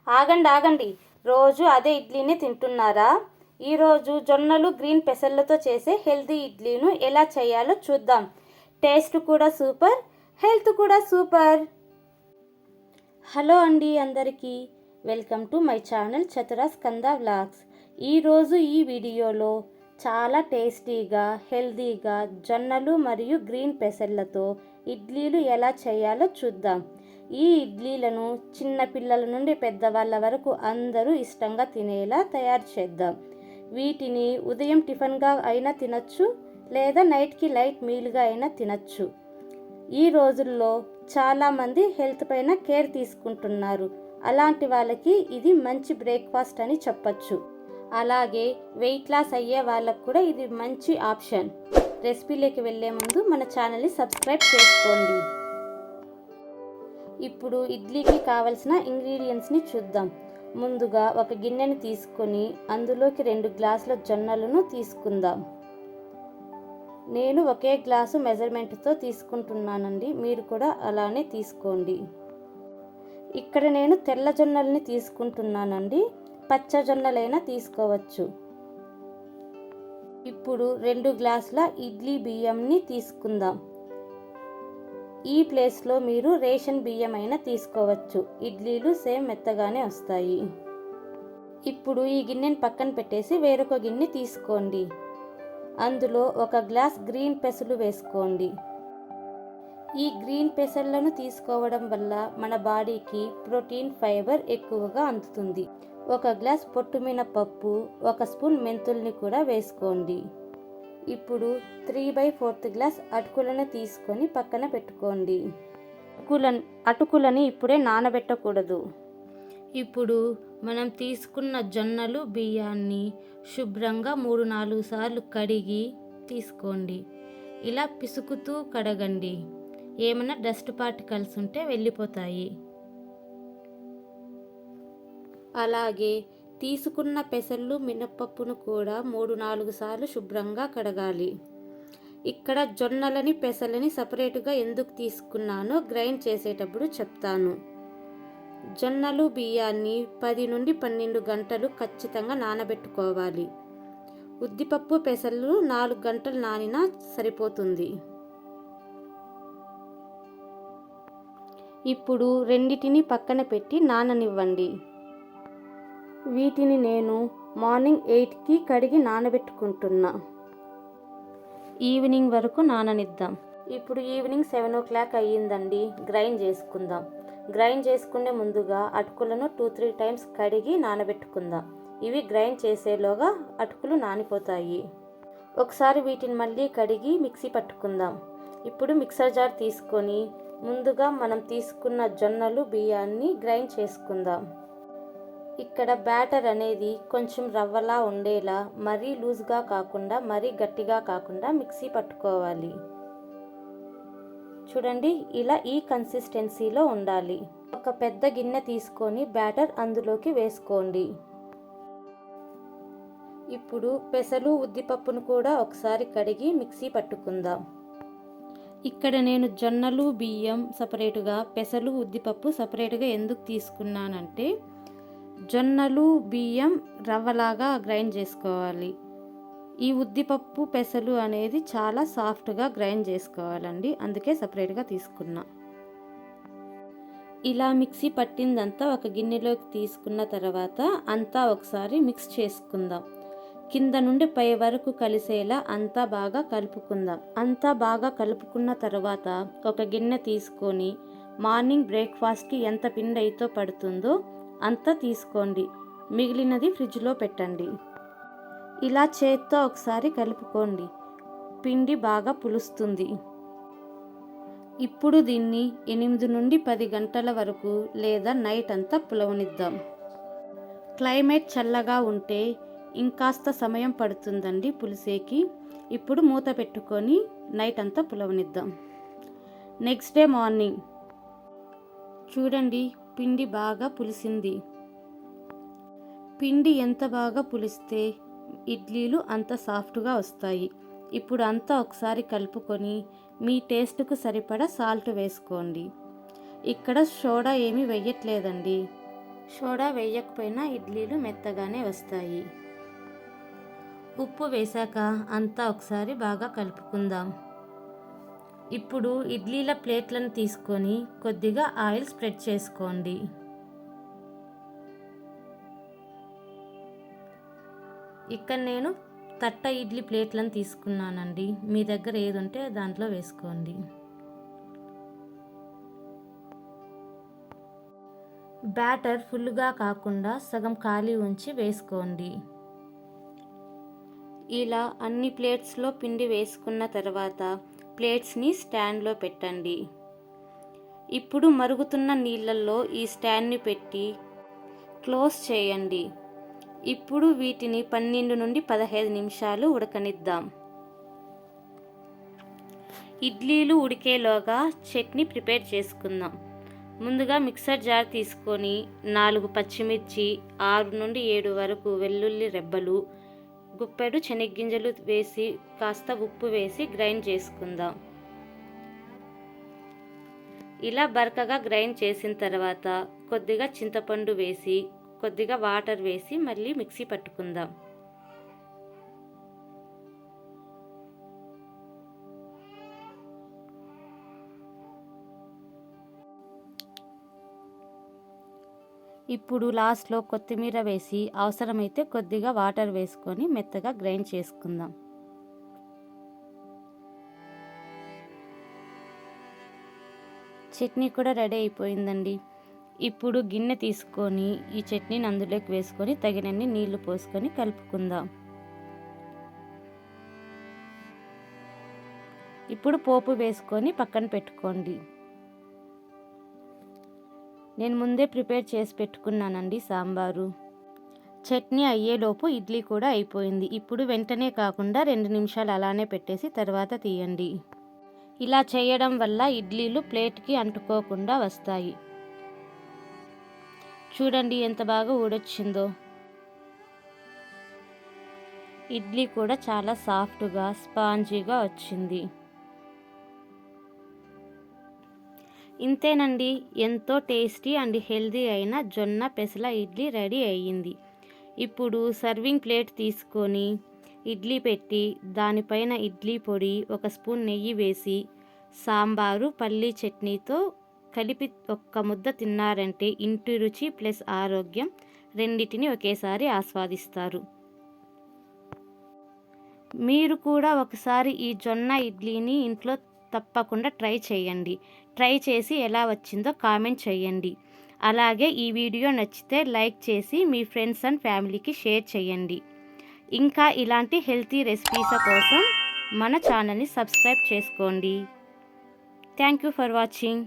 ఆగండి ఆగండి, రోజు అదే ఇడ్లీని తింటున్నారా? ఈరోజు జొన్నలు గ్రీన్ పెసర్లతో చేసే హెల్తీ ఇడ్లీను ఎలా చేయాలో చూద్దాం. టేస్ట్ కూడా సూపర్, హెల్త్ కూడా సూపర్. హలో అండి అందరికీ, welcome to my channel Chatura Skanda vlogs. ఈరోజు ఈ వీడియోలో చాలా టేస్టీగా హెల్తీగా జొన్నలు మరియు గ్రీన్ పెసర్లతో ఇడ్లీలు ఎలా చేయాలో చూద్దాం. ఈ ఇడ్లీలను చిన్న పిల్లల నుండి పెద్దవాళ్ళ వరకు అందరూ ఇష్టంగా తినేలా తయారు చేద్దాం. వీటిని ఉదయం టిఫిన్గా అయినా తినచ్చు, లేదా నైట్కి లైట్ మీల్గా అయినా తినచ్చు. ఈ రోజుల్లో చాలామంది హెల్త్ పైన కేర్ తీసుకుంటున్నారు. అలాంటి వాళ్ళకి ఇది మంచి బ్రేక్ఫాస్ట్ అని చెప్పచ్చు. అలాగే వెయిట్ లాస్ అయ్యే వాళ్ళకు కూడా ఇది మంచి ఆప్షన్. రెసిపీలోకి వెళ్ళే ముందు మన ఛానల్ని సబ్స్క్రైబ్ చేసుకోండి. ఇప్పుడు ఇడ్లీకి కావలసిన ఇంగ్రీడియంట్స్ని చూద్దాం. ముందుగా ఒక గిన్నెని తీసుకొని అందులోకి 2 గ్లాసుల జొన్నలను తీసుకుందాం. నేను ఒకే గ్లాసు మెజర్మెంట్తో తీసుకుంటున్నానండి, మీరు కూడా అలానే తీసుకోండి. ఇక్కడ నేను తెల్ల జొన్నల్ని తీసుకుంటున్నానండి, పచ్చ జొన్నలైనా తీసుకోవచ్చు. ఇప్పుడు 2 గ్లాసుల ఇడ్లీ బియ్యంని తీసుకుందాం. ఈ ప్లేస్లో మీరు రేషన్ బియ్యం అయినా తీసుకోవచ్చు. ఇడ్లీలు సేమ్ మెత్తగానే వస్తాయి. ఇప్పుడు ఈ గిన్నెని పక్కన పెట్టేసి వేరొక గిన్నె తీసుకోండి. అందులో 1 గ్లాస్ గ్రీన్ పెసలు వేసుకోండి. ఈ గ్రీన్ పెసర్లను తీసుకోవడం వల్ల మన బాడీకి ప్రోటీన్, ఫైబర్ ఎక్కువగా అందుతుంది. 1 గ్లాస్ పొట్టు మినపప్పు, 1 స్పూన్ మెంతుల్ని కూడా వేసుకోండి. ఇప్పుడు 3/4 గ్లాస్ అటుకులను తీసుకొని పక్కన పెట్టుకోండి. అటుకులని ఇప్పుడే నానబెట్టకూడదు. ఇప్పుడు మనం తీసుకున్న జొన్నలు బియ్యాన్ని శుభ్రంగా 3-4 సార్లు కడిగి తీసుకోండి. ఇలా పిసుకుతూ కడగండి. ఏమైనా డస్ట్ పార్టికల్స్ ఉంటే వెళ్ళిపోతాయి. అలాగే తీసుకున్న పెసళ్ళు, మినపప్పును కూడా 3-4 సార్లు శుభ్రంగా కడగాలి. ఇక్కడ జొన్నలని పెసలని సపరేటుగా ఎందుకు తీసుకున్నానో గ్రైండ్ చేసేటప్పుడు చెప్తాను. జొన్నలు బియ్యాన్ని 10 నుండి 12 గంటలు ఖచ్చితంగా నానబెట్టుకోవాలి. ఉద్దిపప్పు, పెసళ్ళు 4 గంటలు నానినా సరిపోతుంది. ఇప్పుడు రెండిటిని పక్కన పెట్టి నాననివ్వండి. వీటిని నేను మార్నింగ్ 8కి కడిగి నానబెట్టుకుంటున్నా. ఈవినింగ్ వరకు నాననిద్దాం. ఇప్పుడు ఈవినింగ్ 7 o'clock అయ్యిందండి. గ్రైండ్ చేసుకుందాం. గ్రైండ్ చేసుకునే ముందుగా అటుకులను 2-3 టైమ్స్ కడిగి నానబెట్టుకుందాం. ఇవి గ్రైండ్ చేసేలోగా అటుకులు నానిపోతాయి. ఒకసారి వీటిని మళ్ళీ కడిగి మిక్సీ పట్టుకుందాం. ఇప్పుడు మిక్సర్ జార్ తీసుకొని ముందుగా మనం తీసుకున్న జొన్నలు బియ్యాన్ని గ్రైండ్ చేసుకుందాం. ఇక్కడ బ్యాటర్ అనేది కొంచెం రవ్వలా ఉండేలా, మరీ లూజ్గా కాకుండా మరీ గట్టిగా కాకుండా మిక్సీ పట్టుకోవాలి. చూడండి, ఇలా ఈ కన్సిస్టెన్సీలో ఉండాలి. ఒక పెద్ద గిన్నె తీసుకొని బ్యాటర్ అందులోకి వేసుకోండి. ఇప్పుడు పెసలు, ఉద్దిపప్పును కూడా ఒకసారి కడిగి మిక్సీ పట్టుకుందాం. ఇక్కడ నేను జొన్నలు బియ్యం సపరేటుగా, పెసలు ఉద్దిపప్పు సపరేటుగా ఎందుకు తీసుకున్నానంటే జొన్నలు బియ్యం రవ్వలాగా గ్రైండ్ చేసుకోవాలి. ఈ ఉద్దిపప్పు పెసలు అనేది చాలా సాఫ్ట్గా గ్రైండ్ చేసుకోవాలండి, అందుకే సపరేట్గా తీసుకున్నా. ఇలా మిక్సీ పట్టిందంతా ఒక గిన్నెలోకి తీసుకున్న తర్వాత అంతా ఒకసారి మిక్స్ చేసుకుందాం. కింద నుండి పై వరకు కలిసేలా అంతా బాగా కలుపుకుందాం. అంతా బాగా కలుపుకున్న తర్వాత ఒక గిన్నె తీసుకొని మార్నింగ్ బ్రేక్ఫాస్ట్కి ఎంత పిండి అయితే పడుతుందో అంతా తీసుకోండి. మిగిలినది ఫ్రిడ్జ్లో పెట్టండి. ఇలా చేత్తో ఒకసారి కలుపుకోండి. పిండి బాగా పులుస్తుంది. ఇప్పుడు దీన్ని 8 నుండి 10 గంటల వరకు లేదా నైట్ అంతా పులవనిద్దాం. క్లైమేట్ చల్లగా ఉంటే ఇంకాస్త సమయం పడుతుందండి పులిసేకి. ఇప్పుడు మూత పెట్టుకొని నైట్ అంతా పులవనిద్దాం. నెక్స్ట్ డే మార్నింగ్ చూడండి, పిండి బాగా పులిసింది. పిండి ఎంత బాగా పులిస్తే ఇడ్లీలు అంత సాఫ్ట్గా వస్తాయి. ఇప్పుడు అంతా ఒకసారి కలుపుకొని మీ టేస్ట్కు సరిపడా సాల్ట్ వేసుకోండి. ఇక్కడ సోడా ఏమీ వేయట్లేదండి. సోడా వేయకపోయినా ఇడ్లీలు మెత్తగానే వస్తాయి. ఉప్పు వేశాక అంతా ఒకసారి బాగా కలుపుకుందాం. ఇప్పుడు ఇడ్లీల ప్లేట్లను తీసుకొని కొద్దిగా ఆయిల్ స్ప్రెడ్ చేసుకోండి. ఇక్కడ నేను తట్ట ఇడ్లీ ప్లేట్లను తీసుకున్నానండి. మీ దగ్గర ఏది ఉంటే దాంట్లో వేసుకోండి. బ్యాటర్ ఫుల్గా కాకుండా సగం ఖాళీ ఉంచి వేసుకోండి. ఇలా అన్ని ప్లేట్స్లో పిండి వేసుకున్న తర్వాత ప్లేట్స్ని స్టాండ్లో పెట్టండి. ఇప్పుడు మరుగుతున్న నీళ్ళల్లో ఈ స్టాండ్ని పెట్టి క్లోజ్ చేయండి. ఇప్పుడు వీటిని 12 నుండి 15 నిమిషాలు ఉడకనిద్దాం. ఇడ్లీలు ఉడికేలోగా చట్నీ ప్రిపేర్ చేసుకుందాం. ముందుగా మిక్సర్ జార్ తీసుకొని 4 పచ్చిమిర్చి, 6 నుండి 7 వరకు వెల్లుల్లి రెబ్బలు, గుప్పెడు శనగగింజలు వేసి కాస్త ఉప్పు వేసి గ్రైండ్ చేసుకుందాం. ఇలా బరకగా గ్రైండ్ చేసిన తర్వాత కొద్దిగా చింతపండు వేసి కొద్దిగా వాటర్ వేసి మళ్ళీ మిక్సీ పట్టుకుందాం. ఇప్పుడు లాస్ట్లో కొత్తిమీర వేసి అవసరమైతే కొద్దిగా వాటర్ వేసుకొని మెత్తగా గ్రైండ్ చేసుకుందాం. చట్నీ కూడా రెడీ అయిపోయిందండి. ఇప్పుడు గిన్నె తీసుకొని ఈ చట్నీని అందులోకి వేసుకొని తగినన్ని నీళ్లు పోసుకొని కలుపుకుందాం. ఇప్పుడు పోపు వేసుకొని పక్కన పెట్టుకోండి. నేను ముందే ప్రిపేర్ చేసి పెట్టుకున్నానండి సాంబారు. చట్నీ అయ్యేలోపు ఇడ్లీ కూడా అయిపోయింది. ఇప్పుడు వెంటనే కాకుండా 2 నిమిషాలు అలానే పెట్టేసి తర్వాత తీయండి. ఇలా చేయడం వల్ల ఇడ్లీలు ప్లేట్కి అంటుకోకుండా వస్తాయి. చూడండి ఎంత బాగా ఊడొచ్చిందో. ఇడ్లీ కూడా చాలా సాఫ్ట్గా స్పాంజీగా వచ్చింది. ఇంతేనండి, ఎంతో టేస్టీ అండ్ హెల్దీ అయిన జొన్న పెసల ఇడ్లీ రెడీ అయ్యింది. ఇప్పుడు సర్వింగ్ ప్లేట్ తీసుకొని ఇడ్లీ పెట్టి దానిపైన ఇడ్లీ పొడి, 1 స్పూన్ నెయ్యి వేసి సాంబారు పల్లీ చట్నీతో కలిపి ఒక్క ముద్ద తిన్నారంటే ఇంటి రుచి ప్లస్ ఆరోగ్యం రెండిటిని ఒకేసారి ఆస్వాదిస్తారు. మీరు కూడా ఒకసారి ఈ జొన్న ఇడ్లీని ఇంట్లో తప్పకుండా ట్రై చేయండి. ట్రై చేసి ఎలా వచ్చిందో కామెంట్ చేయండి. అలాగే ఈ వీడియో నచ్చితే లైక్ చేసి మీ ఫ్రెండ్స్ అండ్ ఫ్యామిలీకి షేర్ చేయండి. ఇంకా ఇలాంటి హెల్తీ రెసిపీస్ కోసం మన ఛానల్ని సబ్స్క్రైబ్ చేసుకోండి. Thank you for watching.